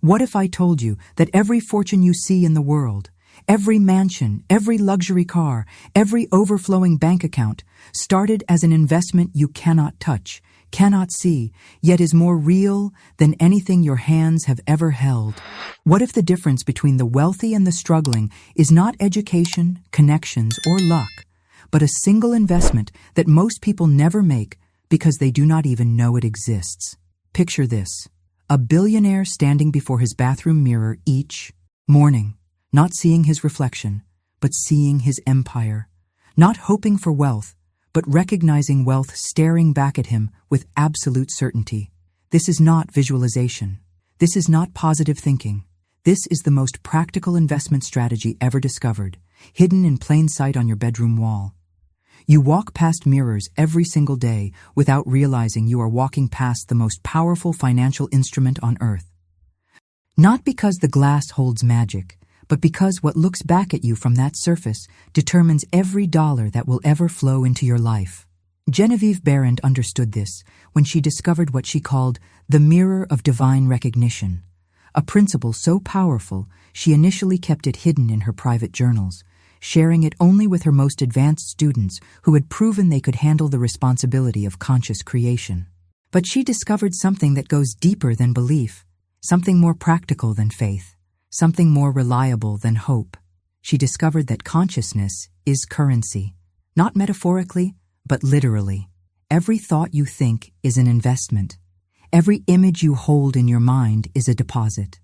What if I told you that every fortune you see in the world, every mansion, every luxury car, every overflowing bank account, started as an investment you cannot touch, cannot see, yet is more real than anything your hands have ever held? What if the difference between the wealthy and the struggling is not education, connections, or luck, but a single investment that most people never make because they do not even know it exists? Picture this: a billionaire standing before his bathroom mirror each morning, not seeing his reflection, but seeing his empire, not hoping for wealth, but recognizing wealth staring back at him with absolute certainty. This is not visualization. This is not positive thinking. This is the most practical investment strategy ever discovered, hidden in plain sight on your bedroom wall. You walk past mirrors every single day without realizing you are walking past the most powerful financial instrument on earth. Not because the glass holds magic, but because what looks back at you from that surface determines every dollar that will ever flow into your life. Genevieve Behrend understood this when she discovered what she called the mirror of divine recognition, a principle so powerful she initially kept it hidden in her private journals, sharing it only with her most advanced students who had proven they could handle the responsibility of conscious creation. But she discovered something that goes deeper than belief, something more practical than faith, something more reliable than hope. She discovered that consciousness is currency, not metaphorically, but literally. Every thought you think is an investment. Every image you hold in your mind is a deposit.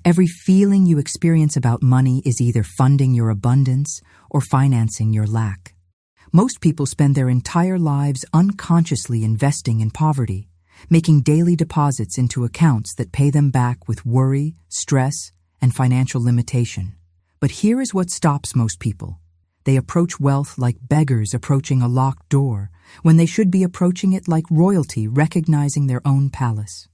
Every feeling you experience about money is either funding your abundance or financing your lack. Most people spend their entire lives unconsciously investing in poverty, making daily deposits into accounts that pay them back with worry, stress, and financial limitation. But here is what stops most people. They approach wealth like beggars approaching a locked door, when they should be approaching it like royalty recognizing their own palace.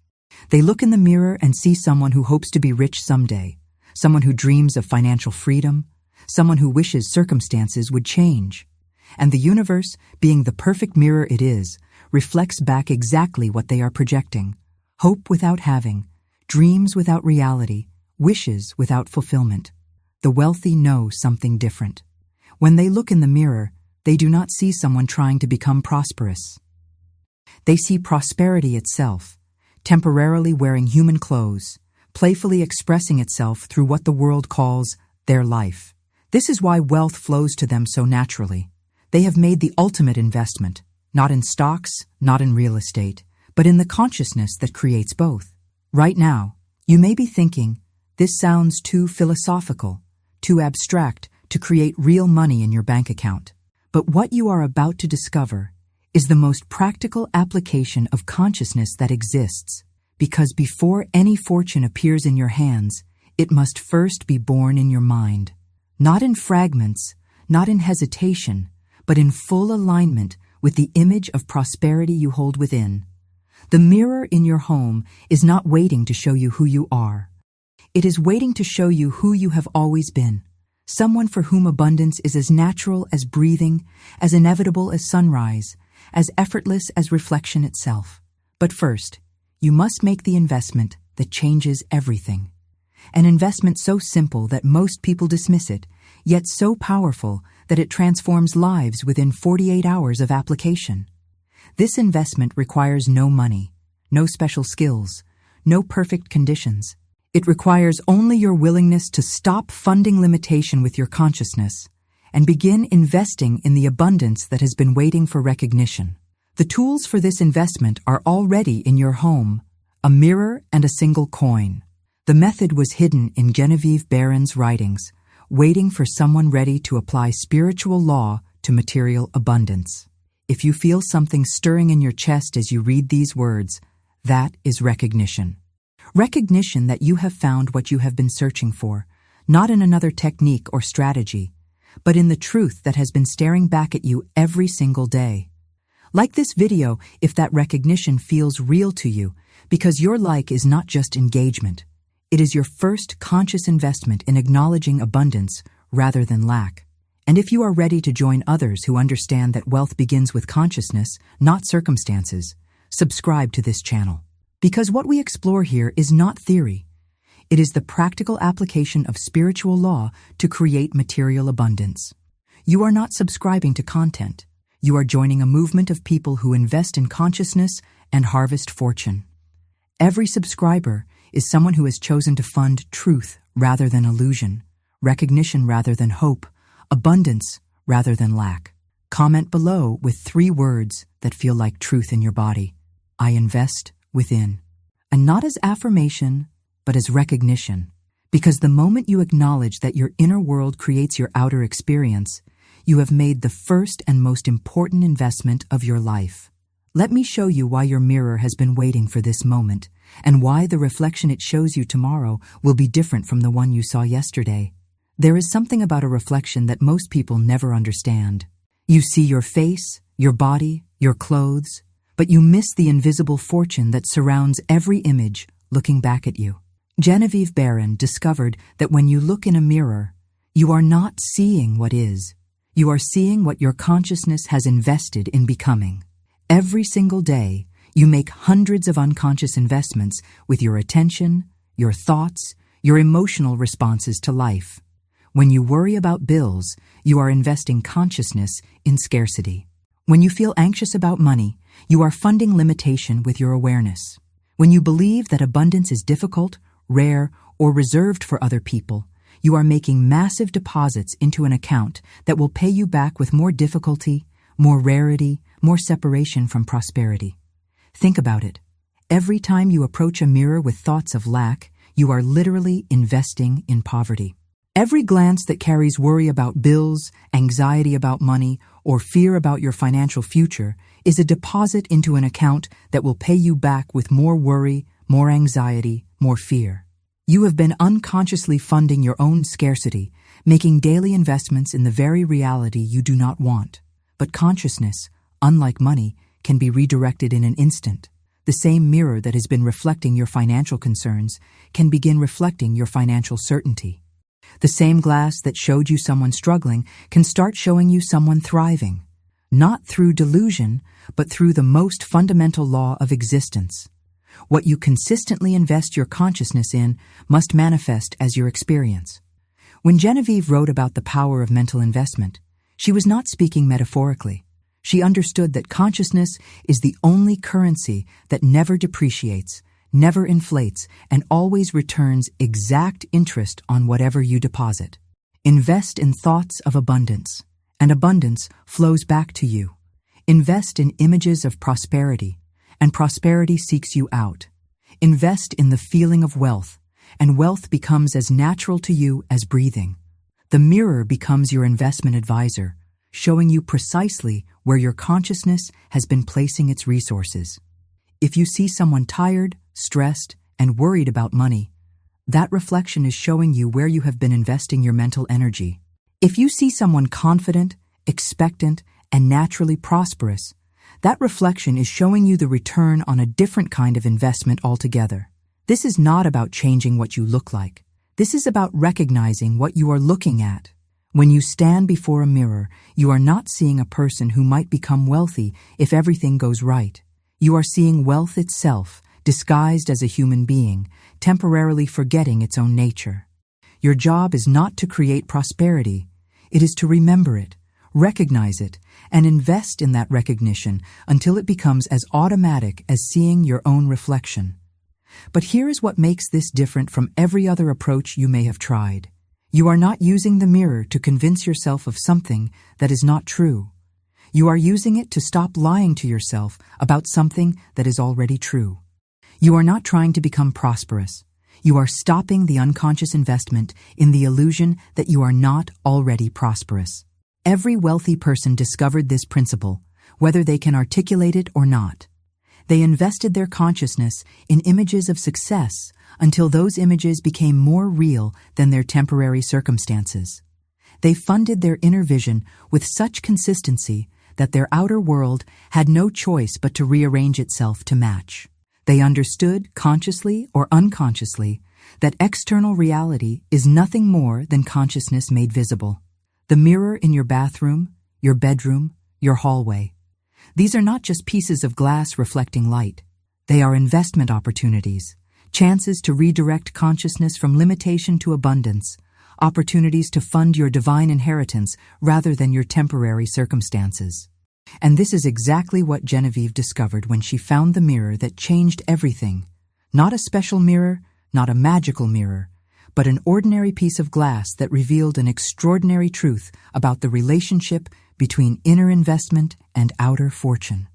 They look in the mirror and see someone who hopes to be rich someday, someone who dreams of financial freedom, someone who wishes circumstances would change. And the universe, being the perfect mirror it is, reflects back exactly what they are projecting: hope without having, dreams without reality, wishes without fulfillment. The wealthy know something different. When they look in the mirror, they do not see someone trying to become prosperous. They see prosperity itself, temporarily wearing human clothes, playfully expressing itself through what the world calls their life. This is why wealth flows to them so naturally. They have made the ultimate investment, not in stocks, not in real estate, but in the consciousness that creates both. Right now, you may be thinking, this sounds too philosophical, too abstract to create real money in your bank account. But what you are about to discover is the most practical application of consciousness that exists, because before any fortune appears in your hands, it must first be born in your mind. Not in fragments, not in hesitation, but in full alignment with the image of prosperity you hold within. The mirror in your home is not waiting to show you who you are. It is waiting to show you who you have always been. Someone for whom abundance is as natural as breathing, as inevitable as sunrise, as effortless as reflection itself. But first, you must make the investment that changes everything. An investment so simple that most people dismiss it, yet so powerful that it transforms lives within 48 hours of application. This investment requires no money, no special skills, no perfect conditions. It requires only your willingness to stop funding limitation with your consciousness and begin investing in the abundance that has been waiting for recognition. The tools for this investment are already in your home: a mirror and a single coin. The method was hidden in Genevieve Behrend's writings, waiting for someone ready to apply spiritual law to material abundance. If you feel something stirring in your chest as you read these words, that is recognition. Recognition that you have found what you have been searching for, not in another technique or strategy, but in the truth that has been staring back at you every single day. Like this video if that recognition feels real to you, because your like is not just engagement. It is your first conscious investment in acknowledging abundance rather than lack. And if you are ready to join others who understand that wealth begins with consciousness, not circumstances, subscribe to this channel. Because what we explore here is not theory. It is the practical application of spiritual law to create material abundance. You are not subscribing to content. You are joining a movement of people who invest in consciousness and harvest fortune. Every subscriber is someone who has chosen to fund truth rather than illusion, recognition rather than hope, abundance rather than lack. Comment below with 3 words that feel like truth in your body. I invest within. And not as affirmation, but as recognition. Because the moment you acknowledge that your inner world creates your outer experience, you have made the first and most important investment of your life. Let me show you why your mirror has been waiting for this moment, and why the reflection it shows you tomorrow will be different from the one you saw yesterday. There is something about a reflection that most people never understand. You see your face, your body, your clothes, but you miss the invisible fortune that surrounds every image looking back at you. Genevieve Behrend discovered that when you look in a mirror, you are not seeing what is. You are seeing what your consciousness has invested in becoming. Every single day, you make hundreds of unconscious investments with your attention, your thoughts, your emotional responses to life. When you worry about bills, you are investing consciousness in scarcity. When you feel anxious about money, you are funding limitation with your awareness. When you believe that abundance is difficult, rare, or reserved for other people, you are making massive deposits into an account that will pay you back with more difficulty, more rarity, more separation from prosperity. Think about it. Every time you approach a mirror with thoughts of lack, you are literally investing in poverty. Every glance that carries worry about bills, anxiety about money, or fear about your financial future is a deposit into an account that will pay you back with more worry, more anxiety, more fear. You have been unconsciously funding your own scarcity, making daily investments in the very reality you do not want. But consciousness, unlike money, can be redirected in an instant. The same mirror that has been reflecting your financial concerns can begin reflecting your financial certainty. The same glass that showed you someone struggling can start showing you someone thriving, not through delusion, but through the most fundamental law of existence. What you consistently invest your consciousness in must manifest as your experience. When Genevieve wrote about the power of mental investment, she was not speaking metaphorically. She understood that consciousness is the only currency that never depreciates, never inflates, and always returns exact interest on whatever you deposit. Invest in thoughts of abundance, and abundance flows back to you. Invest in images of prosperity, and prosperity seeks you out. Invest in the feeling of wealth, and wealth becomes as natural to you as breathing. The mirror becomes your investment advisor, showing you precisely where your consciousness has been placing its resources. If you see someone tired, stressed, and worried about money, that reflection is showing you where you have been investing your mental energy. If you see someone confident, expectant, and naturally prosperous, that reflection is showing you the return on a different kind of investment altogether. This is not about changing what you look like. This is about recognizing what you are looking at. When you stand before a mirror, you are not seeing a person who might become wealthy if everything goes right. You are seeing wealth itself, disguised as a human being, temporarily forgetting its own nature. Your job is not to create prosperity. It is to remember it, recognize it, and invest in that recognition until it becomes as automatic as seeing your own reflection. But here is what makes this different from every other approach you may have tried. You are not using the mirror to convince yourself of something that is not true. You are using it to stop lying to yourself about something that is already true. You are not trying to become prosperous. You are stopping the unconscious investment in the illusion that you are not already prosperous. Every wealthy person discovered this principle, whether they can articulate it or not. They invested their consciousness in images of success until those images became more real than their temporary circumstances. They funded their inner vision with such consistency that their outer world had no choice but to rearrange itself to match. They understood, consciously or unconsciously, that external reality is nothing more than consciousness made visible. The mirror in your bathroom, your bedroom, your hallway. These are not just pieces of glass reflecting light. They are investment opportunities, chances to redirect consciousness from limitation to abundance, opportunities to fund your divine inheritance rather than your temporary circumstances. And this is exactly what Genevieve discovered when she found the mirror that changed everything. Not a special mirror, not a magical mirror, but an ordinary piece of glass that revealed an extraordinary truth about the relationship between inner investment and outer fortune.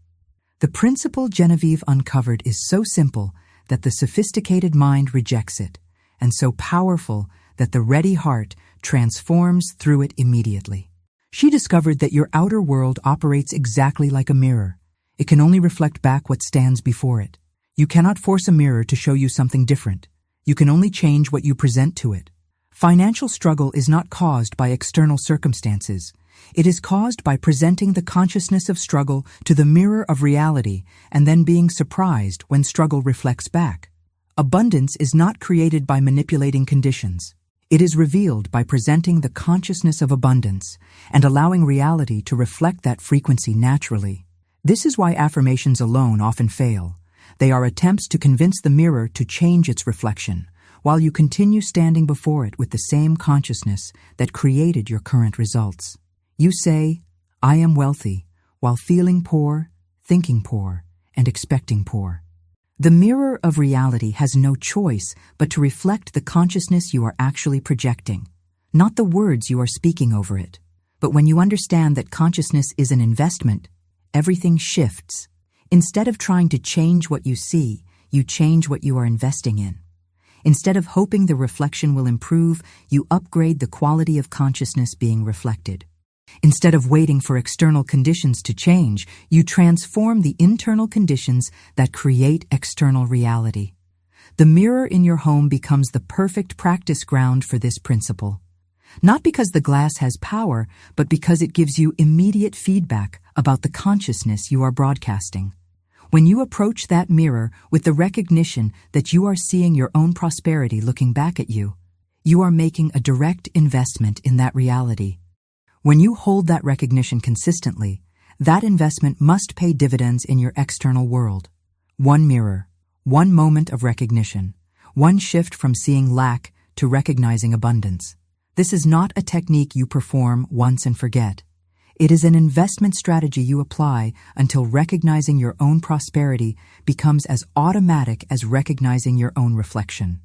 The principle Genevieve uncovered is so simple that the sophisticated mind rejects it, and so powerful that the ready heart transforms through it immediately. She discovered that your outer world operates exactly like a mirror. It can only reflect back what stands before it. You cannot force a mirror to show you something different. You can only change what you present to it. Financial struggle is not caused by external circumstances. It is caused by presenting the consciousness of struggle to the mirror of reality and then being surprised when struggle reflects back. Abundance is not created by manipulating conditions. It is revealed by presenting the consciousness of abundance and allowing reality to reflect that frequency naturally. This is why affirmations alone often fail. They are attempts to convince the mirror to change its reflection, while you continue standing before it with the same consciousness that created your current results. You say, "I am wealthy," while feeling poor, thinking poor, and expecting poor. The mirror of reality has no choice but to reflect the consciousness you are actually projecting, not the words you are speaking over it. But when you understand that consciousness is an investment, everything shifts. Instead of trying to change what you see, you change what you are investing in. Instead of hoping the reflection will improve, you upgrade the quality of consciousness being reflected. Instead of waiting for external conditions to change, you transform the internal conditions that create external reality. The mirror in your home becomes the perfect practice ground for this principle. Not because the glass has power, but because it gives you immediate feedback about the consciousness you are broadcasting. When you approach that mirror with the recognition that you are seeing your own prosperity looking back at you, you are making a direct investment in that reality. When you hold that recognition consistently, that investment must pay dividends in your external world. One mirror, one moment of recognition, one shift from seeing lack to recognizing abundance. This is not a technique you perform once and forget. It is an investment strategy you apply until recognizing your own prosperity becomes as automatic as recognizing your own reflection.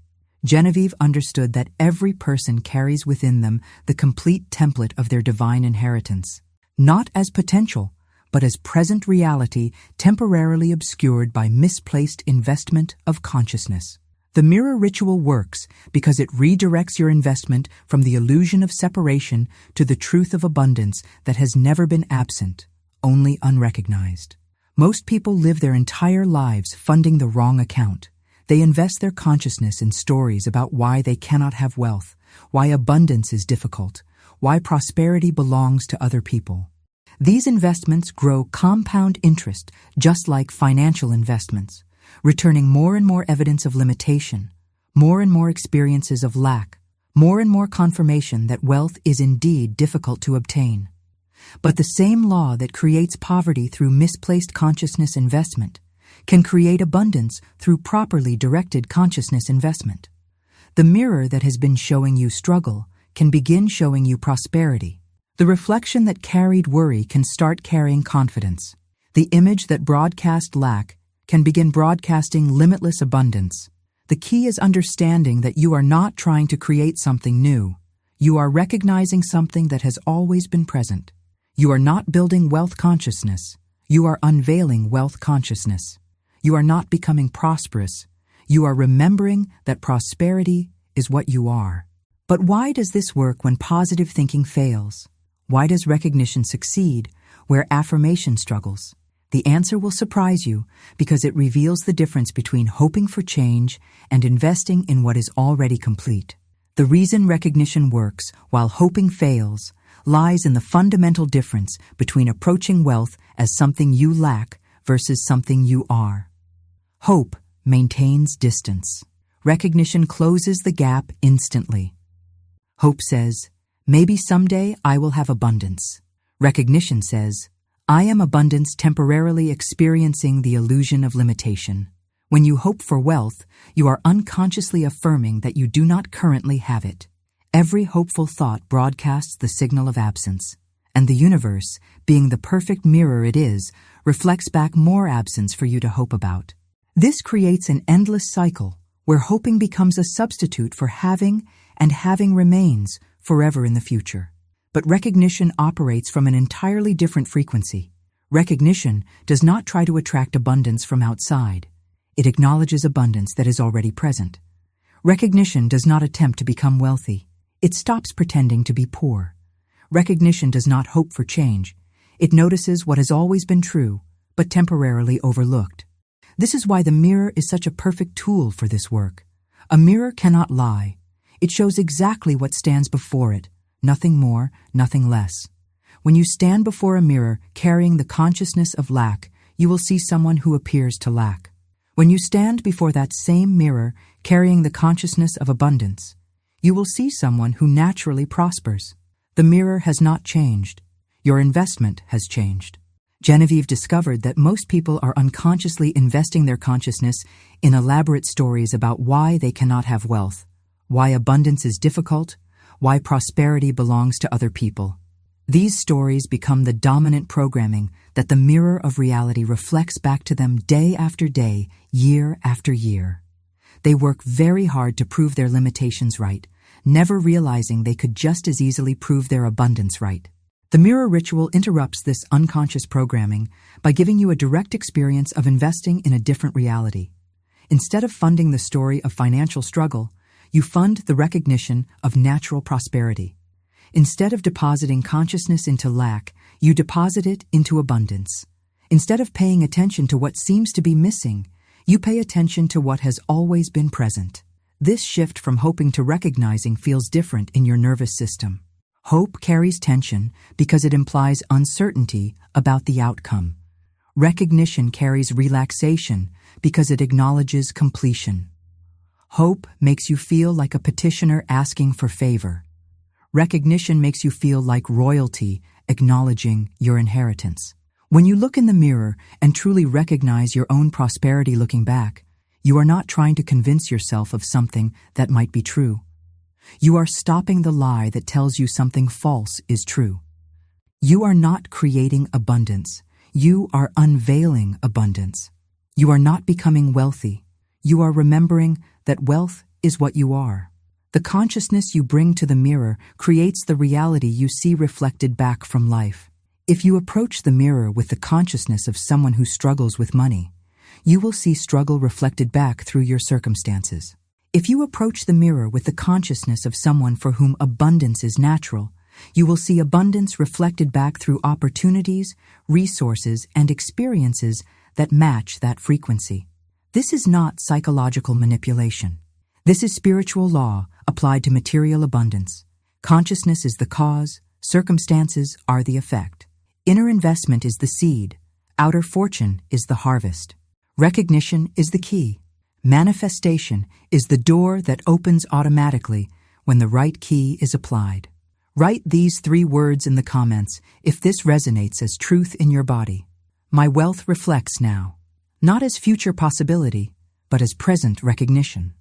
Genevieve understood that every person carries within them the complete template of their divine inheritance, not as potential, but as present reality temporarily obscured by misplaced investment of consciousness. The mirror ritual works because it redirects your investment from the illusion of separation to the truth of abundance that has never been absent, only unrecognized. Most people live their entire lives funding the wrong account. They invest their consciousness in stories about why they cannot have wealth, why abundance is difficult, why prosperity belongs to other people. These investments grow compound interest just like financial investments, returning more and more evidence of limitation, more and more experiences of lack, more and more confirmation that wealth is indeed difficult to obtain. But the same law that creates poverty through misplaced consciousness investment can create abundance through properly directed consciousness investment. The mirror that has been showing you struggle can begin showing you prosperity. The reflection that carried worry can start carrying confidence. The image that broadcast lack can begin broadcasting limitless abundance. The key is understanding that you are not trying to create something new. You are recognizing something that has always been present. You are not building wealth consciousness. You are unveiling wealth consciousness. You are not becoming prosperous. You are remembering that prosperity is what you are. But why does this work when positive thinking fails? Why does recognition succeed where affirmation struggles? The answer will surprise you because it reveals the difference between hoping for change and investing in what is already complete. The reason recognition works while hoping fails lies in the fundamental difference between approaching wealth as something you lack versus something you are. Hope maintains distance. Recognition closes the gap instantly. Hope says, maybe someday I will have abundance. Recognition says, I am abundance temporarily experiencing the illusion of limitation. When you hope for wealth, you are unconsciously affirming that you do not currently have it. Every hopeful thought broadcasts the signal of absence, and the universe, being the perfect mirror it is, reflects back more absence for you to hope about. This creates an endless cycle where hoping becomes a substitute for having, and having remains forever in the future. But recognition operates from an entirely different frequency. Recognition does not try to attract abundance from outside. It acknowledges abundance that is already present. Recognition does not attempt to become wealthy. It stops pretending to be poor. Recognition does not hope for change. It notices what has always been true, but temporarily overlooked. This is why the mirror is such a perfect tool for this work. A mirror cannot lie. It shows exactly what stands before it, nothing more, nothing less. When you stand before a mirror carrying the consciousness of lack, you will see someone who appears to lack. When you stand before that same mirror carrying the consciousness of abundance, you will see someone who naturally prospers. The mirror has not changed. Your investment has changed. Genevieve discovered that most people are unconsciously investing their consciousness in elaborate stories about why they cannot have wealth, why abundance is difficult, why prosperity belongs to other people. These stories become the dominant programming that the mirror of reality reflects back to them day after day, year after year. They work very hard to prove their limitations right, never realizing they could just as easily prove their abundance right. The mirror ritual interrupts this unconscious programming by giving you a direct experience of investing in a different reality. Instead of funding the story of financial struggle, you fund the recognition of natural prosperity. Instead of depositing consciousness into lack, you deposit it into abundance. Instead of paying attention to what seems to be missing, you pay attention to what has always been present. This shift from hoping to recognizing feels different in your nervous system. Hope carries tension because it implies uncertainty about the outcome. Recognition carries relaxation because it acknowledges completion. Hope makes you feel like a petitioner asking for favor. Recognition makes you feel like royalty, acknowledging your inheritance. When you look in the mirror and truly recognize your own prosperity looking back, you are not trying to convince yourself of something that might be true. You are stopping the lie that tells you something false is true. You are not creating abundance. You are unveiling abundance. You are not becoming wealthy. You are remembering that wealth is what you are. The consciousness you bring to the mirror creates the reality you see reflected back from life. If you approach the mirror with the consciousness of someone who struggles with money, you will see struggle reflected back through your circumstances. If you approach the mirror with the consciousness of someone for whom abundance is natural, you will see abundance reflected back through opportunities, resources, and experiences that match that frequency. This is not psychological manipulation. This is spiritual law applied to material abundance. Consciousness is the cause, circumstances are the effect. Inner investment is the seed, outer fortune is the harvest. Recognition is the key. Manifestation is the door that opens automatically when the right key is applied. Write these 3 words in the comments if this resonates as truth in your body. My wealth reflects now, not as future possibility, but as present recognition.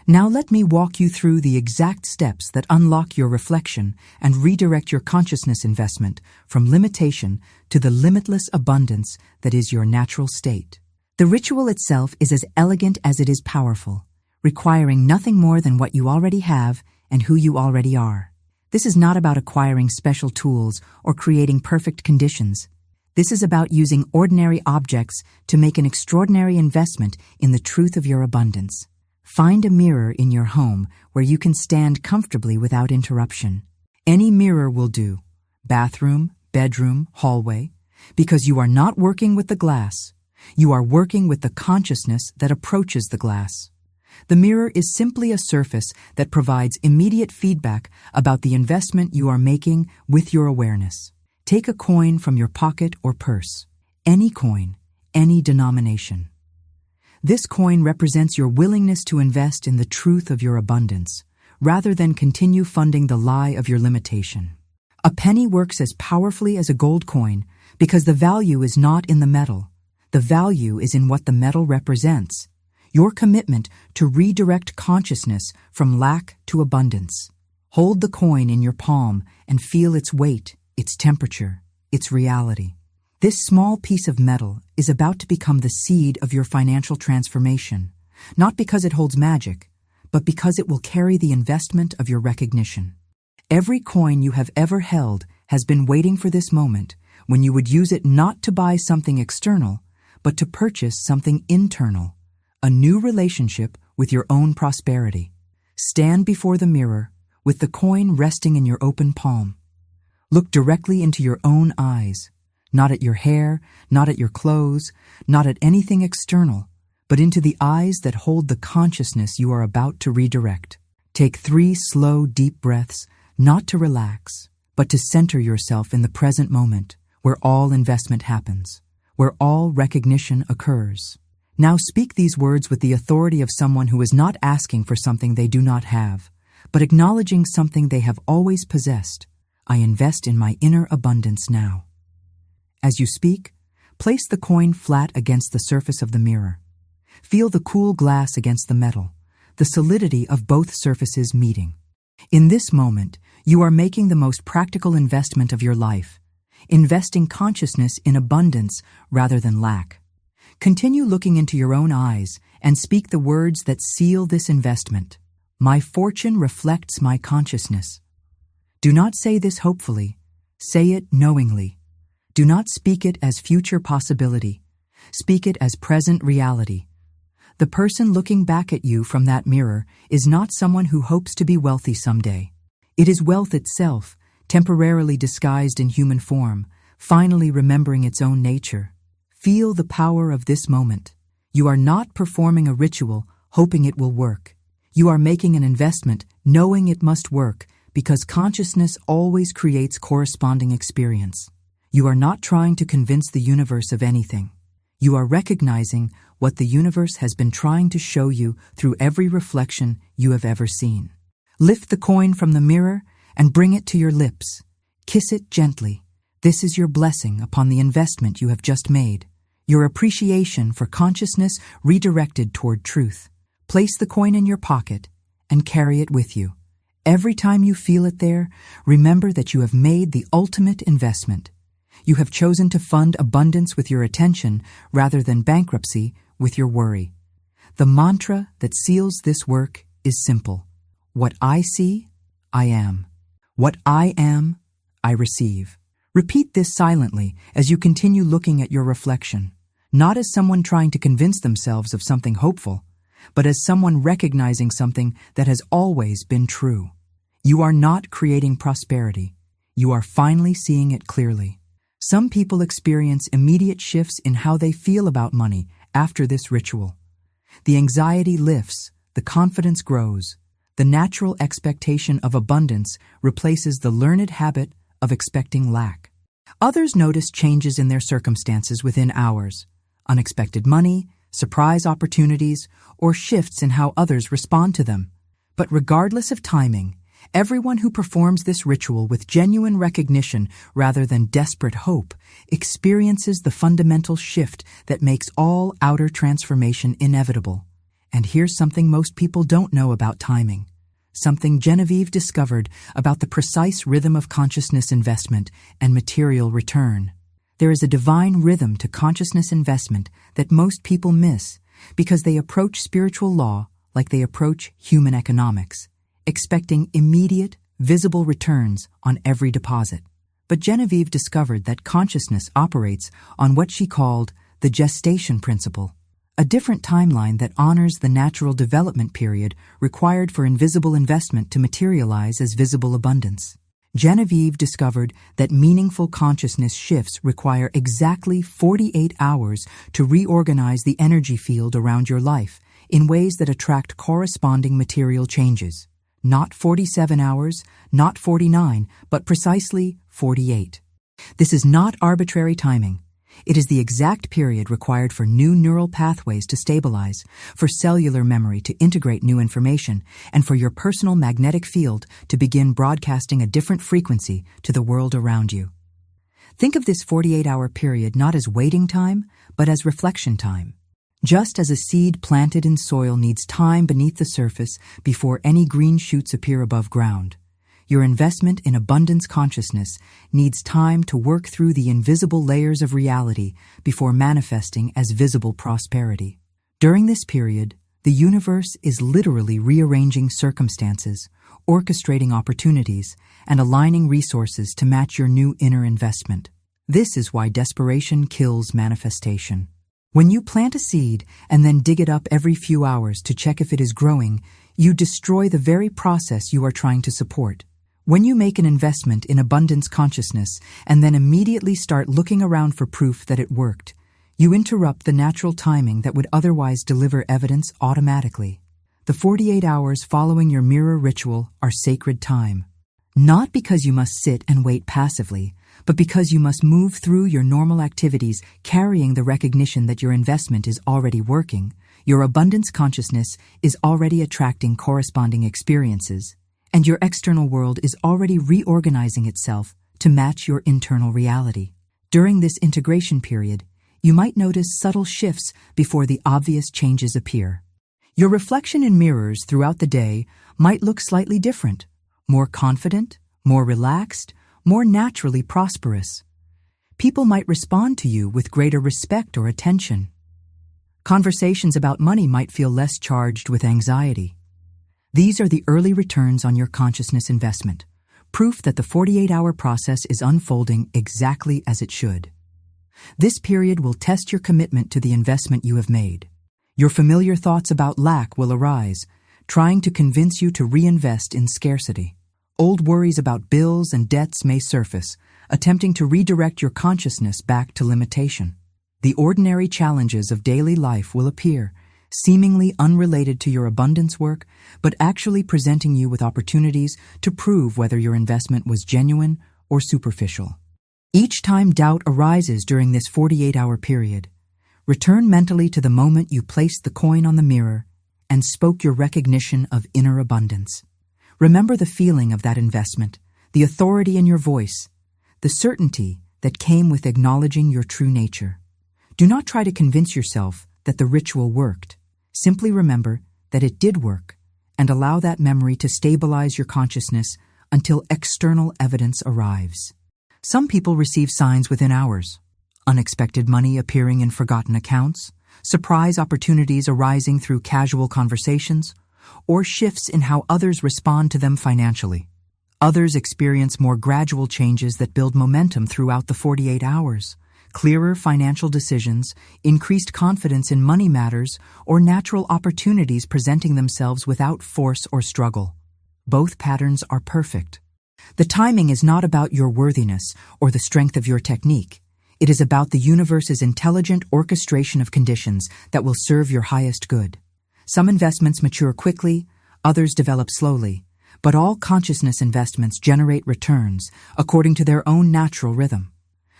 Now let me walk you through the exact steps that unlock your reflection and redirect your consciousness investment from limitation to the limitless abundance that is your natural state. The ritual itself is as elegant as it is powerful, requiring nothing more than what you already have and who you already are. This is not about acquiring special tools or creating perfect conditions. This is about using ordinary objects to make an extraordinary investment in the truth of your abundance. Find a mirror in your home where you can stand comfortably without interruption. Any mirror will do, bathroom, bedroom, hallway, because you are not working with the glass. You are working with the consciousness that approaches the glass. The mirror is simply a surface that provides immediate feedback about the investment you are making with your awareness. Take a coin from your pocket or purse. Any coin, any denomination. This coin represents your willingness to invest in the truth of your abundance, rather than continue funding the lie of your limitation. A penny works as powerfully as a gold coin because the value is not in the metal. The value is in what the metal represents. your commitment to redirect consciousness from lack to abundance. Hold the coin in your palm and feel its weight, its temperature, its reality. This small piece of metal is about to become the seed of your financial transformation, not because it holds magic, but because it will carry the investment of your recognition. Every coin you have ever held has been waiting for this moment when you would use it not to buy something external, but to purchase something internal, a new relationship with your own prosperity. Stand before the mirror with the coin resting in your open palm. Look directly into your own eyes, not at your hair, not at your clothes, not at anything external, but into the eyes that hold the consciousness you are about to redirect. Take 3 slow, deep breaths, not to relax, but to center yourself in the present moment, where all investment happens, where all recognition occurs. Now speak these words with the authority of someone who is not asking for something they do not have, but acknowledging something they have always possessed. I invest in my inner abundance now. As you speak, place the coin flat against the surface of the mirror. Feel the cool glass against the metal, the solidity of both surfaces meeting. In this moment, you are making the most practical investment of your life, investing consciousness in abundance rather than lack. Continue looking into your own eyes and speak the words that seal this investment. My fortune reflects my consciousness. Do not say this hopefully. Say it knowingly. Do not speak it as future possibility. Speak it as present reality. The person looking back at you from that mirror is not someone who hopes to be wealthy someday. It is wealth itself, temporarily disguised in human form, finally remembering its own nature. Feel the power of this moment. You are not performing a ritual, hoping it will work. You are making an investment, knowing it must work, because consciousness always creates corresponding experience. You are not trying to convince the universe of anything. You are recognizing what the universe has been trying to show you through every reflection you have ever seen. Lift the coin from the mirror and bring it to your lips. Kiss it gently. This is your blessing upon the investment you have just made. Your appreciation for consciousness redirected toward truth. Place the coin in your pocket and carry it with you. Every time you feel it there, remember that you have made the ultimate investment. You have chosen to fund abundance with your attention rather than bankruptcy with your worry. The mantra that seals this work is simple. What I see, I am. What I am, I receive. Repeat this silently as you continue looking at your reflection, not as someone trying to convince themselves of something hopeful, but as someone recognizing something that has always been true. You are not creating prosperity. You are finally seeing it clearly. Some people experience immediate shifts in how they feel about money after this ritual. The anxiety lifts, the confidence grows. The natural expectation of abundance replaces the learned habit of expecting lack. Others notice changes in their circumstances within hours. Unexpected money, surprise opportunities, or shifts in how others respond to them. But regardless of timing, everyone who performs this ritual with genuine recognition rather than desperate hope experiences the fundamental shift that makes all outer transformation inevitable. And here's something most people don't know about timing. Something Genevieve discovered about the precise rhythm of consciousness investment and material return. There is a divine rhythm to consciousness investment that most people miss because they approach spiritual law like they approach human economics, expecting immediate, visible returns on every deposit. But Genevieve discovered that consciousness operates on what she called the gestation principle, a different timeline that honors the natural development period required for invisible investment to materialize as visible abundance. Genevieve discovered that meaningful consciousness shifts require exactly 48 hours to reorganize the energy field around your life in ways that attract corresponding material changes. Not 47 hours, not 49, but precisely 48. This is not arbitrary timing. It is the exact period required for new neural pathways to stabilize, for cellular memory to integrate new information, and for your personal magnetic field to begin broadcasting a different frequency to the world around you. Think of this 48-hour period not as waiting time, but as reflection time. Just as a seed planted in soil needs time beneath the surface before any green shoots appear above ground, your investment in abundance consciousness needs time to work through the invisible layers of reality before manifesting as visible prosperity. During this period, the universe is literally rearranging circumstances, orchestrating opportunities, and aligning resources to match your new inner investment. This is why desperation kills manifestation. When you plant a seed and then dig it up every few hours to check if it is growing, you destroy the very process you are trying to support. When you make an investment in abundance consciousness and then immediately start looking around for proof that it worked, you interrupt the natural timing that would otherwise deliver evidence automatically. The 48 hours following your mirror ritual are sacred time. Not because you must sit and wait passively, but because you must move through your normal activities carrying the recognition that your investment is already working, your abundance consciousness is already attracting corresponding experiences, and your external world is already reorganizing itself to match your internal reality. During this integration period, you might notice subtle shifts before the obvious changes appear. Your reflection in mirrors throughout the day might look slightly different, more confident, more relaxed, more naturally prosperous. People might respond to you with greater respect or attention. Conversations about money might feel less charged with anxiety. These are the early returns on your consciousness investment, proof that the 48-hour process is unfolding exactly as it should. This period will test your commitment to the investment you have made. Your familiar thoughts about lack will arise, trying to convince you to reinvest in scarcity. Old worries about bills and debts may surface, attempting to redirect your consciousness back to limitation. The ordinary challenges of daily life will appear, seemingly unrelated to your abundance work, but actually presenting you with opportunities to prove whether your investment was genuine or superficial. Each time doubt arises during this 48-hour period, return mentally to the moment you placed the coin on the mirror and spoke your recognition of inner abundance. Remember the feeling of that investment, the authority in your voice, the certainty that came with acknowledging your true nature. Do not try to convince yourself that the ritual worked. Simply remember that it did work and allow that memory to stabilize your consciousness until external evidence arrives. Some people receive signs within hours. Unexpected money appearing in forgotten accounts, surprise opportunities arising through casual conversations, or shifts in how others respond to them financially. Others experience more gradual changes that build momentum throughout the 48 hours. Clearer financial decisions, increased confidence in money matters, or natural opportunities presenting themselves without force or struggle. Both patterns are perfect. The timing is not about your worthiness or the strength of your technique. It is about the universe's intelligent orchestration of conditions that will serve your highest good. Some investments mature quickly, others develop slowly, but all consciousness investments generate returns according to their own natural rhythm.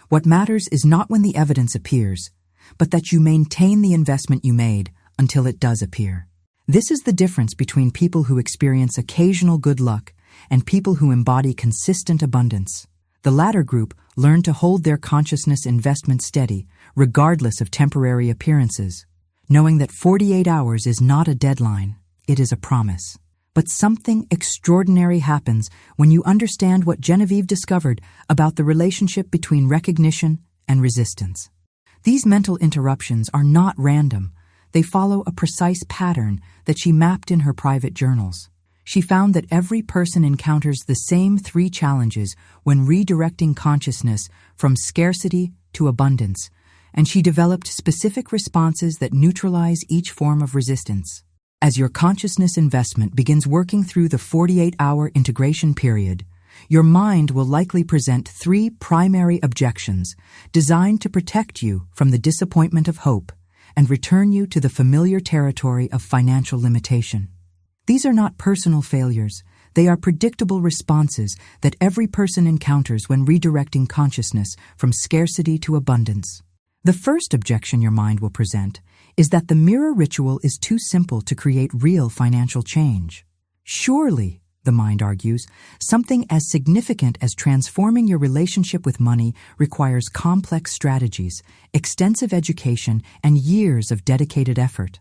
What matters is not when the evidence appears, but that you maintain the investment you made until it does appear. This is the difference between people who experience occasional good luck and people who embody consistent abundance. The latter group learn to hold their consciousness investment steady, regardless of temporary appearances, knowing that 48 hours is not a deadline, it is a promise. But something extraordinary happens when you understand what Genevieve discovered about the relationship between recognition and resistance. These mental interruptions are not random. They follow a precise pattern that she mapped in her private journals. She found that every person encounters the same 3 challenges when redirecting consciousness from scarcity to abundance, and she developed specific responses that neutralize each form of resistance. As your consciousness investment begins working through the 48-hour integration period, your mind will likely present 3 primary objections designed to protect you from the disappointment of hope and return you to the familiar territory of financial limitation. These are not personal failures. They are predictable responses that every person encounters when redirecting consciousness from scarcity to abundance. The first objection your mind will present is that the mirror ritual is too simple to create real financial change. Surely, the mind argues. Something as significant as transforming your relationship with money requires complex strategies, extensive education, and years of dedicated effort.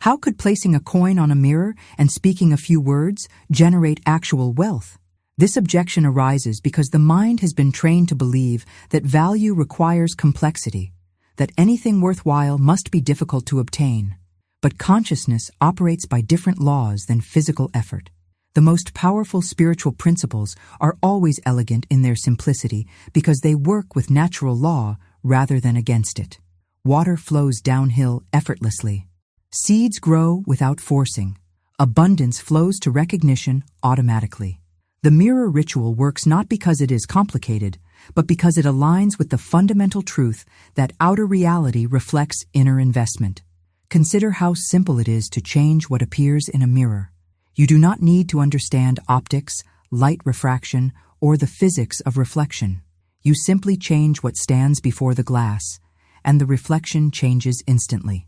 How could placing a coin on a mirror and speaking a few words generate actual wealth? This objection arises because the mind has been trained to believe that value requires complexity, that anything worthwhile must be difficult to obtain. But consciousness operates by different laws than physical effort. The most powerful spiritual principles are always elegant in their simplicity because they work with natural law rather than against it. Water flows downhill effortlessly. Seeds grow without forcing. Abundance flows to recognition automatically. The mirror ritual works not because it is complicated, but because it aligns with the fundamental truth that outer reality reflects inner investment. Consider how simple it is to change what appears in a mirror. You do not need to understand optics, light refraction, or the physics of reflection. You simply change what stands before the glass, and the reflection changes instantly.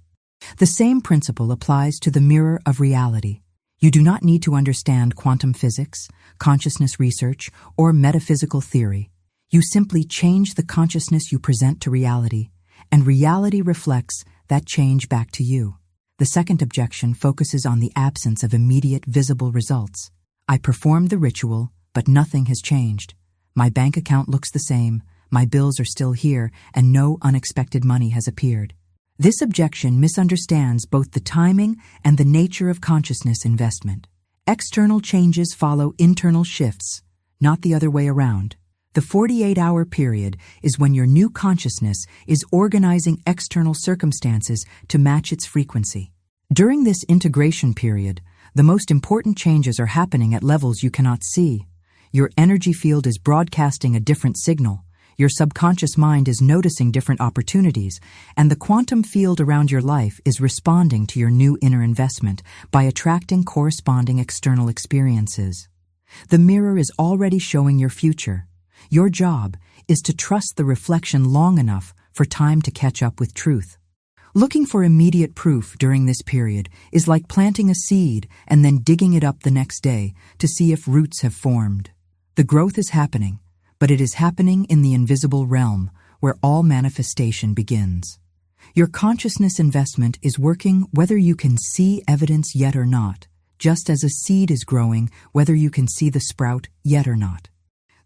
The same principle applies to the mirror of reality. You do not need to understand quantum physics, consciousness research, or metaphysical theory. You simply change the consciousness you present to reality, and reality reflects that change back to you. The second objection focuses on the absence of immediate visible results. I performed the ritual, but nothing has changed. My bank account looks the same, my bills are still here, and no unexpected money has appeared. This objection misunderstands both the timing and the nature of consciousness investment. External changes follow internal shifts, not the other way around. The 48-hour period is when your new consciousness is organizing external circumstances to match its frequency. During this integration period, the most important changes are happening at levels you cannot see. Your energy field is broadcasting a different signal. Your subconscious mind is noticing different opportunities, and the quantum field around your life is responding to your new inner investment by attracting corresponding external experiences. The mirror is already showing your future. Your job is to trust the reflection long enough for time to catch up with truth. Looking for immediate proof during this period is like planting a seed and then digging it up the next day to see if roots have formed. The growth is happening, but it is happening in the invisible realm where all manifestation begins. Your consciousness investment is working whether you can see evidence yet or not, just as a seed is growing whether you can see the sprout yet or not.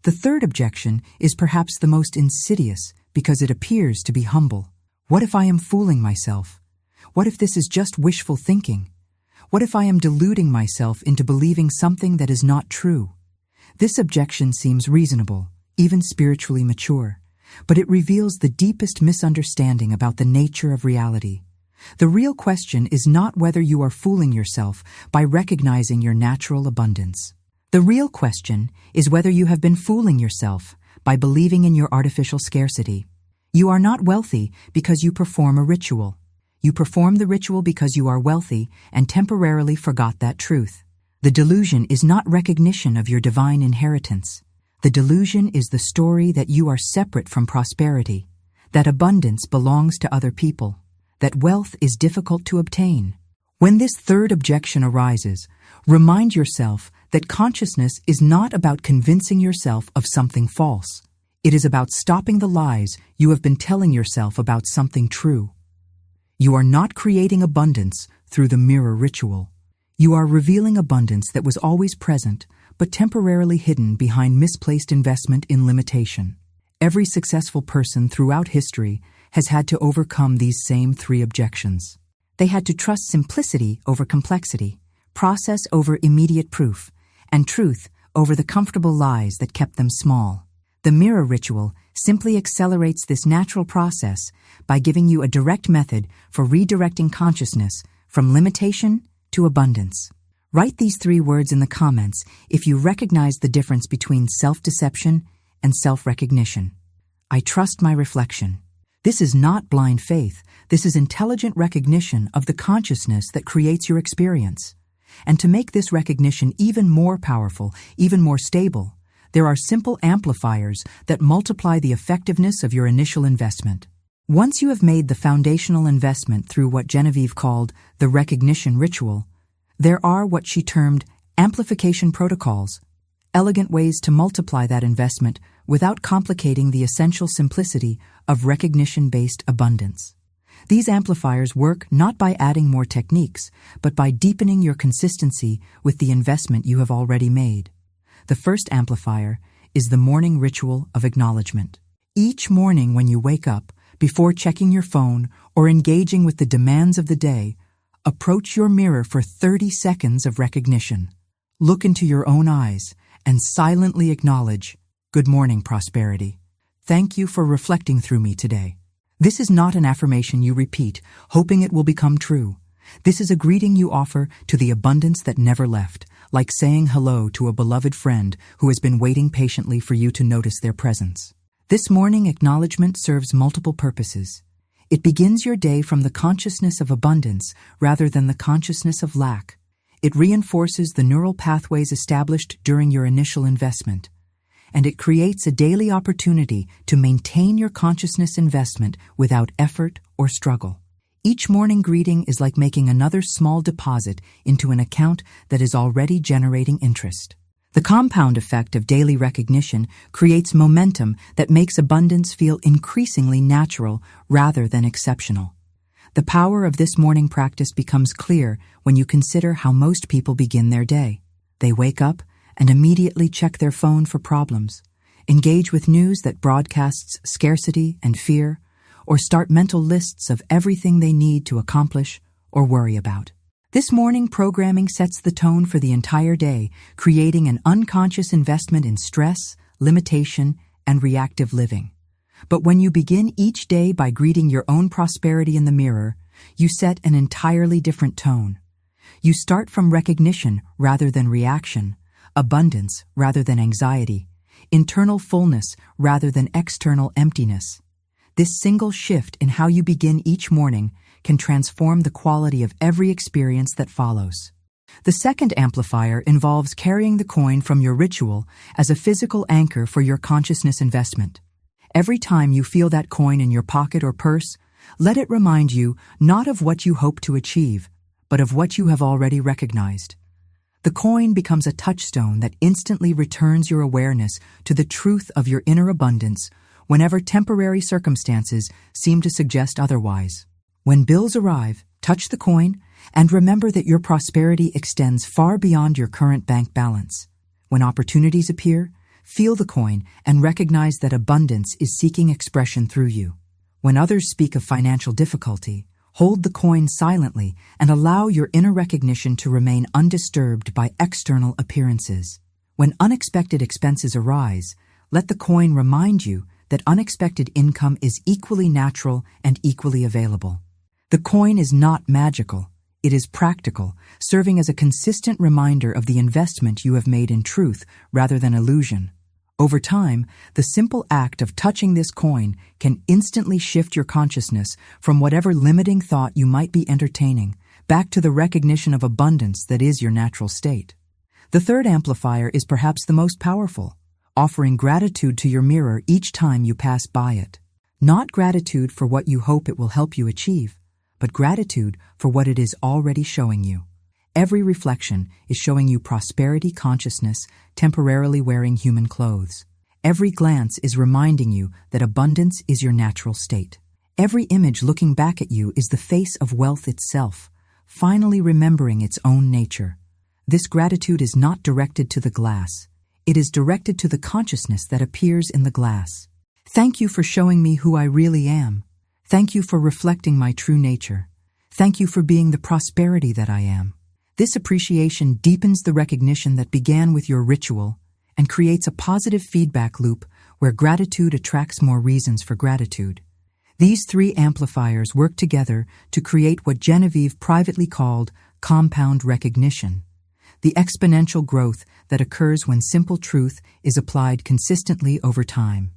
The third objection is perhaps the most insidious because it appears to be humble. What if I am fooling myself? What if this is just wishful thinking? What if I am deluding myself into believing something that is not true? This objection seems reasonable, even spiritually mature, but it reveals the deepest misunderstanding about the nature of reality. The real question is not whether you are fooling yourself by recognizing your natural abundance. The real question is whether you have been fooling yourself by believing in your artificial scarcity. You are not wealthy because you perform a ritual. You perform the ritual because you are wealthy and temporarily forgot that truth. The delusion is not recognition of your divine inheritance. The delusion is the story that you are separate from prosperity, that abundance belongs to other people, that wealth is difficult to obtain. When this third objection arises, remind yourself that consciousness is not about convincing yourself of something false. It is about stopping the lies you have been telling yourself about something true. You are not creating abundance through the mirror ritual. You are revealing abundance that was always present, but temporarily hidden behind misplaced investment in limitation. Every successful person throughout history has had to overcome these same three objections. They had to trust simplicity over complexity, process over immediate proof, and truth over the comfortable lies that kept them small. The mirror ritual simply accelerates this natural process by giving you a direct method for redirecting consciousness from limitation to abundance. Write these 3 words in the comments if you recognize the difference between self-deception and self-recognition. I trust my reflection. This is not blind faith. This is intelligent recognition of the consciousness that creates your experience. And to make this recognition even more powerful, even more stable, there are simple amplifiers that multiply the effectiveness of your initial investment. Once you have made the foundational investment through what Genevieve called the recognition ritual, there are what she termed Amplification protocols, elegant ways to multiply that investment without complicating the essential simplicity of recognition-based abundance. These amplifiers work not by adding more techniques, but by deepening your consistency with the investment you have already made. The first amplifier is the morning ritual of acknowledgement. Each morning when you wake up, before checking your phone or engaging with the demands of the day, approach your mirror for 30 seconds of recognition. Look into your own eyes and silently acknowledge, "Good morning, prosperity. Thank you for reflecting through me today." This is not an affirmation you repeat, hoping it will become true. This is a greeting you offer to the abundance that never left, like saying hello to a beloved friend who has been waiting patiently for you to notice their presence. This morning acknowledgement serves multiple purposes. It begins your day from the consciousness of abundance rather than the consciousness of lack. It reinforces the neural pathways established during your initial investment, and it creates a daily opportunity to maintain your consciousness investment without effort or struggle. Each morning greeting is like making another small deposit into an account that is already generating interest. The compound effect of daily recognition creates momentum that makes abundance feel increasingly natural rather than exceptional. The power of this morning practice becomes clear when you consider how most people begin their day. They wake up and immediately check their phone for problems, engage with news that broadcasts scarcity and fear, or start mental lists of everything they need to accomplish or worry about. This morning programming sets the tone for the entire day, creating an unconscious investment in stress, limitation, and reactive living. But when you begin each day by greeting your own prosperity in the mirror, you set an entirely different tone. You start from recognition rather than reaction, abundance rather than anxiety, internal fullness rather than external emptiness. This single shift in how you begin each morning can transform the quality of every experience that follows. The second amplifier involves carrying the coin from your ritual as a physical anchor for your consciousness investment. Every time you feel that coin in your pocket or purse, let it remind you not of what you hope to achieve, but of what you have already recognized. The coin becomes a touchstone that instantly returns your awareness to the truth of your inner abundance whenever temporary circumstances seem to suggest otherwise. When bills arrive, touch the coin and remember that your prosperity extends far beyond your current bank balance. When opportunities appear, feel the coin and recognize that abundance is seeking expression through you. When others speak of financial difficulty, hold the coin silently and allow your inner recognition to remain undisturbed by external appearances. When unexpected expenses arise, let the coin remind you that unexpected income is equally natural and equally available. The coin is not magical, it is practical, serving as a consistent reminder of the investment you have made in truth rather than illusion. Over time, the simple act of touching this coin can instantly shift your consciousness from whatever limiting thought you might be entertaining back to the recognition of abundance that is your natural state. The third amplifier is perhaps the most powerful, offering gratitude to your mirror each time you pass by it. Not gratitude for what you hope it will help you achieve, but gratitude for what it is already showing you. Every reflection is showing you prosperity consciousness temporarily wearing human clothes. Every glance is reminding you that abundance is your natural state. Every image looking back at you is the face of wealth itself, finally remembering its own nature. This gratitude is not directed to the glass. It is directed to the consciousness that appears in the glass. Thank you for showing me who I really am. Thank you for reflecting my true nature. Thank you for being the prosperity that I am. This appreciation deepens the recognition that began with your ritual and creates a positive feedback loop where gratitude attracts more reasons for gratitude. These three amplifiers work together to create what Genevieve privately called compound recognition, the exponential growth that occurs when simple truth is applied consistently over time.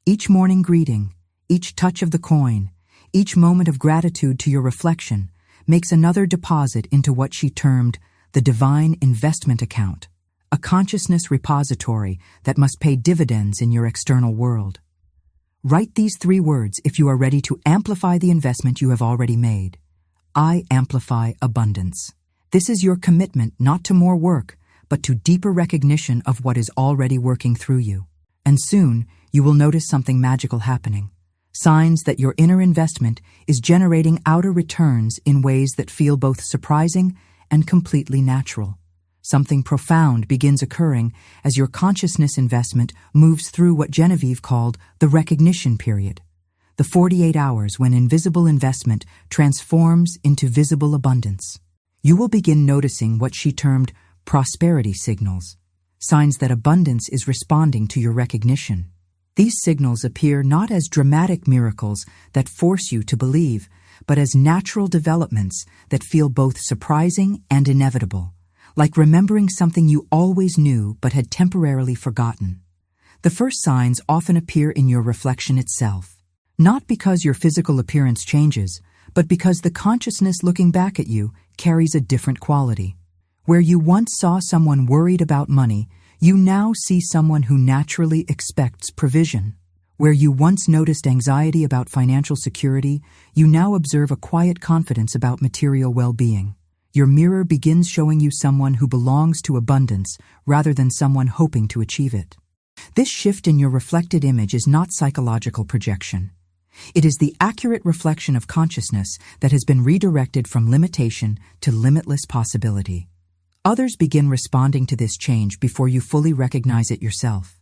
Each morning greeting, each touch of the coin, each moment of gratitude to your reflection makes another deposit into what she termed the divine investment account, a consciousness repository that must pay dividends in your external world. Write these three words if you are ready to amplify the investment you have already made. I amplify abundance. This is your commitment not to more work, but to deeper recognition of what is already working through you. And soon, you will notice something magical happening. Signs that your inner investment is generating outer returns in ways that feel both surprising and completely natural. Something profound begins occurring as your consciousness investment moves through what Genevieve called the recognition period, the 48 hours when invisible investment transforms into visible abundance. You will begin noticing what she termed prosperity signals, signs that abundance is responding to your recognition. These signals appear not as dramatic miracles that force you to believe, but as natural developments that feel both surprising and inevitable, like remembering something you always knew but had temporarily forgotten. The first signs often appear in your reflection itself, not because your physical appearance changes, but because the consciousness looking back at you carries a different quality. Where you once saw someone worried about money, you now see someone who naturally expects provision. Where you once noticed anxiety about financial security, you now observe a quiet confidence about material well-being. Your mirror begins showing you someone who belongs to abundance rather than someone hoping to achieve it. This shift in your reflected image is not psychological projection. It is the accurate reflection of consciousness that has been redirected from limitation to limitless possibility. Others begin responding to this change before you fully recognize it yourself.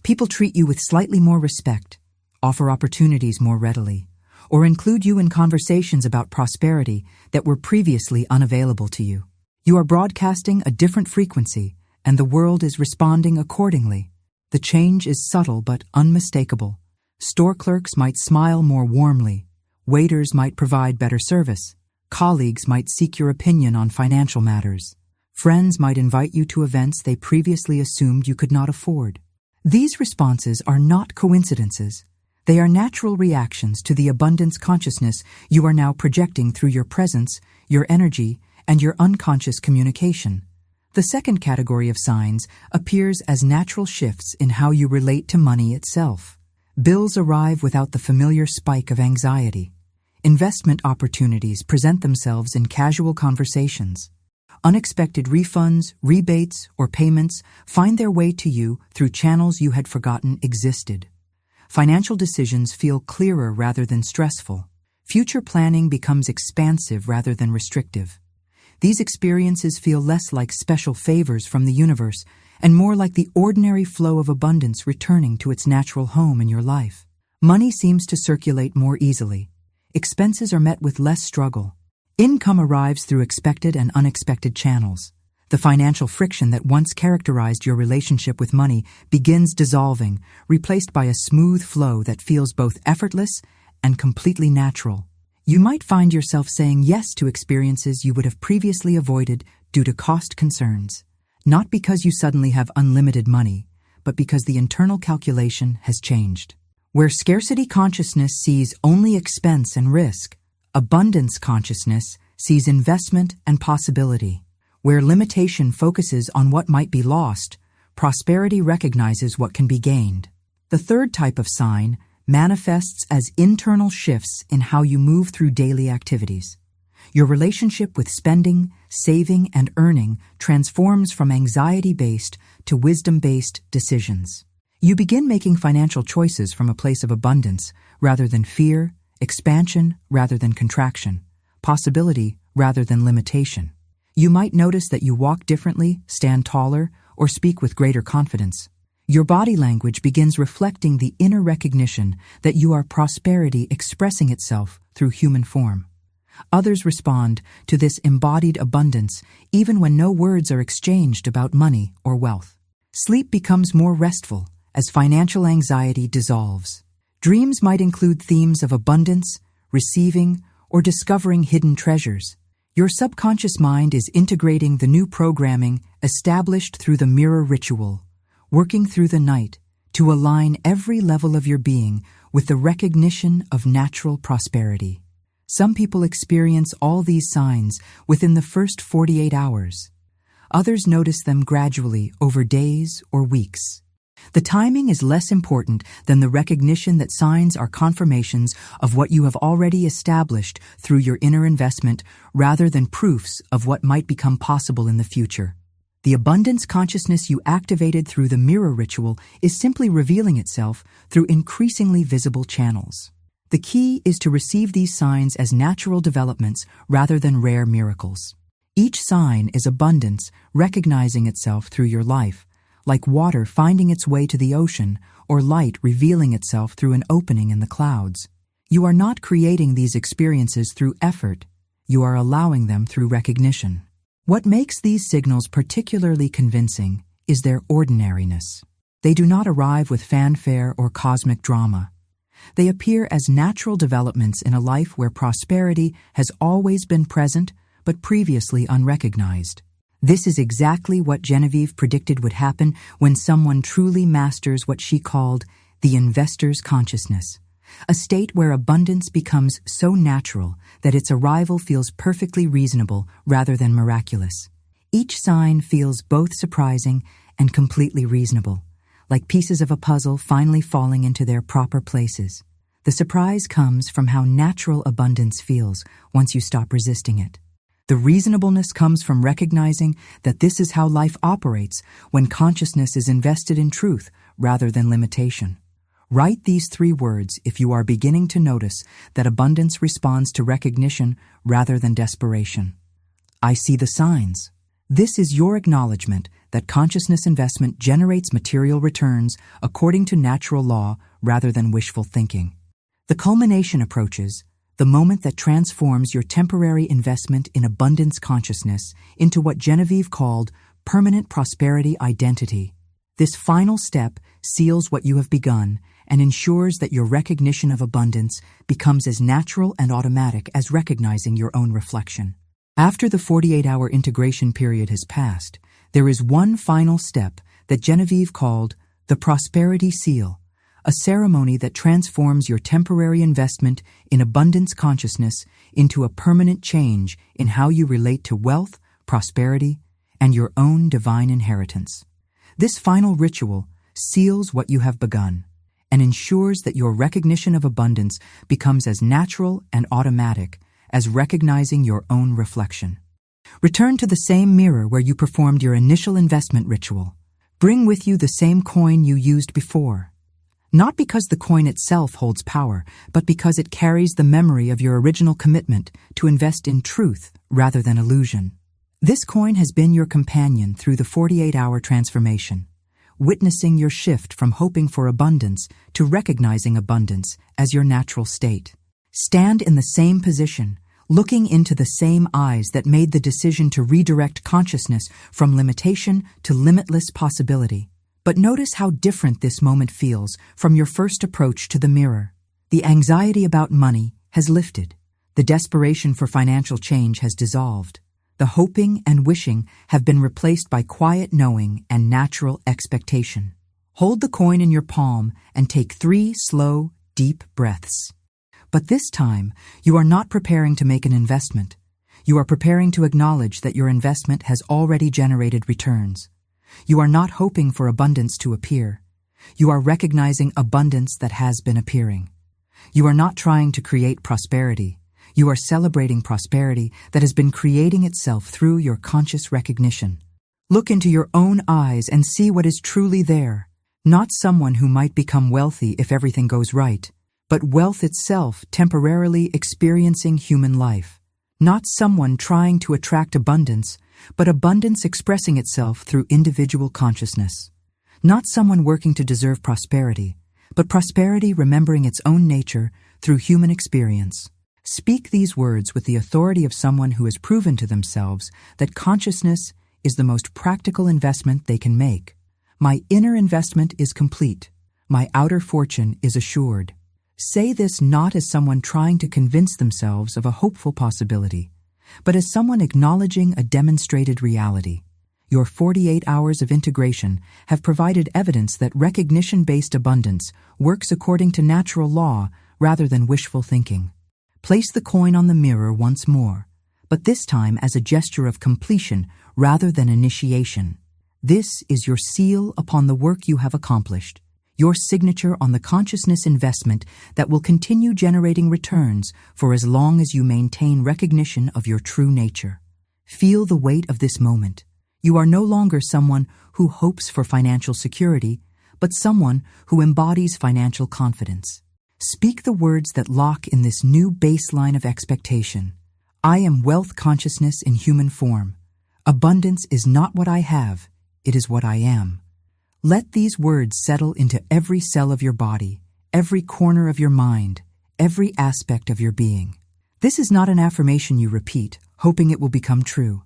People treat you with slightly more respect, offer opportunities more readily, or include you in conversations about prosperity that were previously unavailable to you. You are broadcasting a different frequency, and the world is responding accordingly. The change is subtle but unmistakable. Store clerks might smile more warmly, waiters might provide better service, colleagues might seek your opinion on financial matters, friends might invite you to events they previously assumed you could not afford. These responses are not coincidences. They are natural reactions to the abundance consciousness you are now projecting through your presence, your energy, and your unconscious communication. The second category of signs appears as natural shifts in how you relate to money itself. Bills arrive without the familiar spike of anxiety. Investment opportunities present themselves in casual conversations. Unexpected refunds, rebates, or payments find their way to you through channels you had forgotten existed. Financial decisions feel clearer rather than stressful. Future planning becomes expansive rather than restrictive. These experiences feel less like special favors from the universe and more like the ordinary flow of abundance returning to its natural home in your life. Money seems to circulate more easily. Expenses are met with less struggle. Income arrives through expected and unexpected channels. The financial friction that once characterized your relationship with money begins dissolving, replaced by a smooth flow that feels both effortless and completely natural. You might find yourself saying yes to experiences you would have previously avoided due to cost concerns, not because you suddenly have unlimited money, but because the internal calculation has changed. Where scarcity consciousness sees only expense and risk, abundance consciousness sees investment and possibility. Where limitation focuses on what might be lost, prosperity recognizes what can be gained. The third type of sign manifests as internal shifts in how you move through daily activities. Your relationship with spending, saving, and earning transforms from anxiety-based to wisdom-based decisions. You begin making financial choices from a place of abundance rather than fear, expansion rather than contraction, possibility rather than limitation. You might notice that you walk differently, stand taller, or speak with greater confidence. Your body language begins reflecting the inner recognition that you are prosperity expressing itself through human form. Others respond to this embodied abundance even when no words are exchanged about money or wealth. Sleep becomes more restful as financial anxiety dissolves. Dreams might include themes of abundance, receiving, or discovering hidden treasures. Your subconscious mind is integrating the new programming established through the mirror ritual, working through the night to align every level of your being with the recognition of natural prosperity. Some people experience all these signs within the first 48 hours. Others notice them gradually over days or weeks. The timing is less important than the recognition that signs are confirmations of what you have already established through your inner investment rather than proofs of what might become possible in the future. The abundance consciousness you activated through the mirror ritual is simply revealing itself through increasingly visible channels. The key is to receive these signs as natural developments rather than rare miracles. Each sign is abundance recognizing itself through your life, like water finding its way to the ocean or light revealing itself through an opening in the clouds. You are not creating these experiences through effort. You are allowing them through recognition. What makes these signals particularly convincing is their ordinariness. They do not arrive with fanfare or cosmic drama. They appear as natural developments in a life where prosperity has always been present but previously unrecognized. This is exactly what Genevieve predicted would happen when someone truly masters what she called the investor's consciousness, a state where abundance becomes so natural that its arrival feels perfectly reasonable rather than miraculous. Each sign feels both surprising and completely reasonable, like pieces of a puzzle finally falling into their proper places. The surprise comes from how natural abundance feels once you stop resisting it. The reasonableness comes from recognizing that this is how life operates when consciousness is invested in truth rather than limitation. Write these 3 words if you are beginning to notice that abundance responds to recognition rather than desperation. I see the signs. This is your acknowledgement that consciousness investment generates material returns according to natural law rather than wishful thinking. The culmination approaches, the moment that transforms your temporary investment in abundance consciousness into what Genevieve called permanent prosperity identity. This final step seals what you have begun and ensures that your recognition of abundance becomes as natural and automatic as recognizing your own reflection. After the 48-hour integration period has passed, there is one final step that Genevieve called the prosperity seal, a ceremony that transforms your temporary investment in abundance consciousness into a permanent change in how you relate to wealth, prosperity, and your own divine inheritance. This final ritual seals what you have begun and ensures that your recognition of abundance becomes as natural and automatic as recognizing your own reflection. Return to the same mirror where you performed your initial investment ritual. Bring with you the same coin you used before. Not because the coin itself holds power, but because it carries the memory of your original commitment to invest in truth rather than illusion. This coin has been your companion through the 48-hour transformation, witnessing your shift from hoping for abundance to recognizing abundance as your natural state. Stand in the same position, looking into the same eyes that made the decision to redirect consciousness from limitation to limitless possibility. But notice how different this moment feels from your first approach to the mirror. The anxiety about money has lifted. The desperation for financial change has dissolved. The hoping and wishing have been replaced by quiet knowing and natural expectation. Hold the coin in your palm and take 3 slow, deep breaths. But this time, you are not preparing to make an investment. You are preparing to acknowledge that your investment has already generated returns. You are not hoping for abundance to appear. You are recognizing abundance that has been appearing. You are not trying to create prosperity. You are celebrating prosperity that has been creating itself through your conscious recognition. Look into your own eyes and see what is truly there. Not someone who might become wealthy if everything goes right, but wealth itself temporarily experiencing human life. Not someone trying to attract abundance, but abundance expressing itself through individual consciousness. Not someone working to deserve prosperity, but prosperity remembering its own nature through human experience. Speak these words with the authority of someone who has proven to themselves that consciousness is the most practical investment they can make. My inner investment is complete. My outer fortune is assured. Say this not as someone trying to convince themselves of a hopeful possibility, but as someone acknowledging a demonstrated reality. Your 48 hours of integration have provided evidence that recognition-based abundance works according to natural law rather than wishful thinking. Place the coin on the mirror once more, but this time as a gesture of completion rather than initiation. This is your seal upon the work you have accomplished, your signature on the consciousness investment that will continue generating returns for as long as you maintain recognition of your true nature. Feel the weight of this moment. You are no longer someone who hopes for financial security, but someone who embodies financial confidence. Speak the words that lock in this new baseline of expectation. I am wealth consciousness in human form. Abundance is not what I have, it is what I am. Let these words settle into every cell of your body, every corner of your mind, every aspect of your being. This is not an affirmation you repeat, hoping it will become true.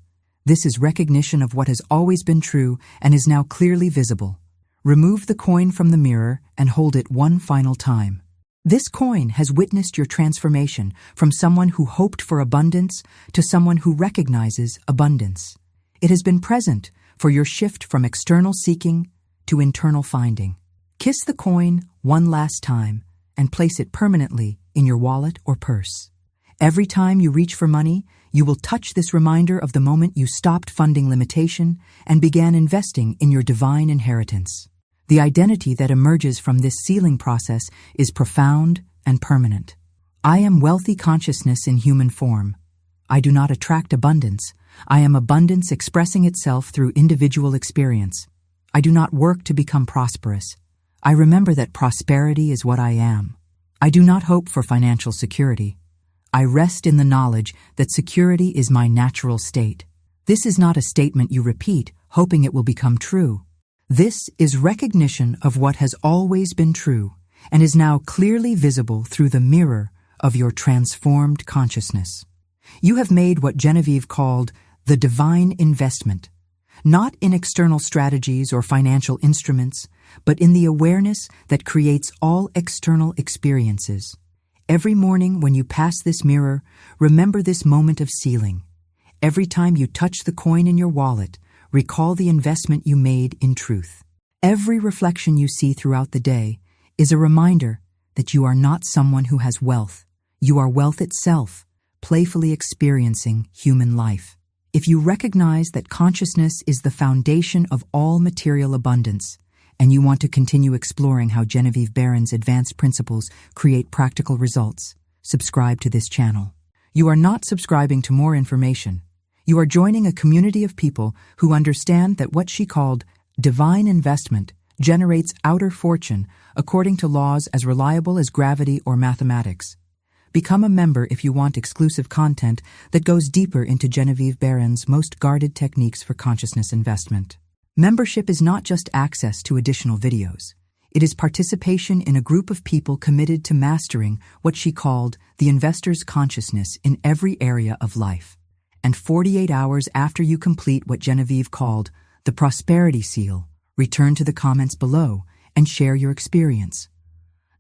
This is recognition of what has always been true and is now clearly visible. Remove the coin from the mirror and hold it one final time. This coin has witnessed your transformation from someone who hoped for abundance to someone who recognizes abundance. It has been present for your shift from external seeking to internal finding. Kiss the coin one last time and place it permanently in your wallet or purse. Every time you reach for money, you will touch this reminder of the moment you stopped funding limitation and began investing in your divine inheritance. The identity that emerges from this sealing process is profound and permanent. I am wealthy consciousness in human form. I do not attract abundance. I am abundance expressing itself through individual experience. I do not work to become prosperous. I remember that prosperity is what I am. I do not hope for financial security. I rest in the knowledge that security is my natural state. This is not a statement you repeat, hoping it will become true. This is recognition of what has always been true and is now clearly visible through the mirror of your transformed consciousness. You have made what Genevieve called the divine investment, not in external strategies or financial instruments, but in the awareness that creates all external experiences. Every morning when you pass this mirror, remember this moment of sealing. Every time you touch the coin in your wallet, recall the investment you made in truth. Every reflection you see throughout the day is a reminder that you are not someone who has wealth. You are wealth itself, playfully experiencing human life. If you recognize that consciousness is the foundation of all material abundance, and you want to continue exploring how Genevieve Behrend's advanced principles create practical results, subscribe to this channel. You are not subscribing to more information. You are joining a community of people who understand that what she called divine investment generates outer fortune according to laws as reliable as gravity or mathematics. Become a member if you want exclusive content that goes deeper into Genevieve Behrend's most guarded techniques for consciousness investment. Membership is not just access to additional videos. It is participation in a group of people committed to mastering what she called the investor's consciousness in every area of life. And 48 hours after you complete what Genevieve called the prosperity seal, return to the comments below and share your experience.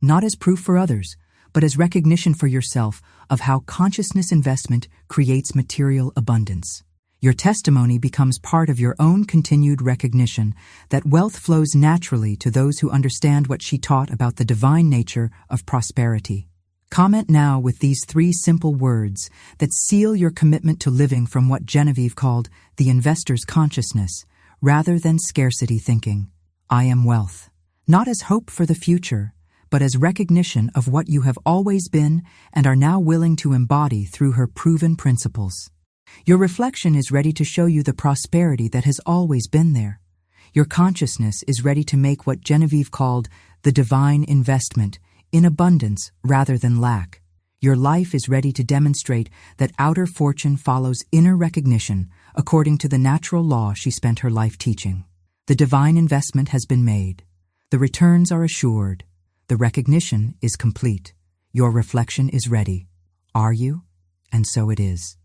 Not as proof for others, but as recognition for yourself of how consciousness investment creates material abundance. Your testimony becomes part of your own continued recognition that wealth flows naturally to those who understand what she taught about the divine nature of prosperity. Comment now with these 3 simple words that seal your commitment to living from what Genevieve called the investor's consciousness, rather than scarcity thinking. I am wealth, not as hope for the future, but as recognition of what you have always been and are now willing to embody through her proven principles. Your reflection is ready to show you the prosperity that has always been there. Your consciousness is ready to make what Genevieve called the divine investment, in abundance rather than lack. Your life is ready to demonstrate that outer fortune follows inner recognition according to the natural law she spent her life teaching. The divine investment has been made. The returns are assured. The recognition is complete. Your reflection is ready. Are you? And so it is.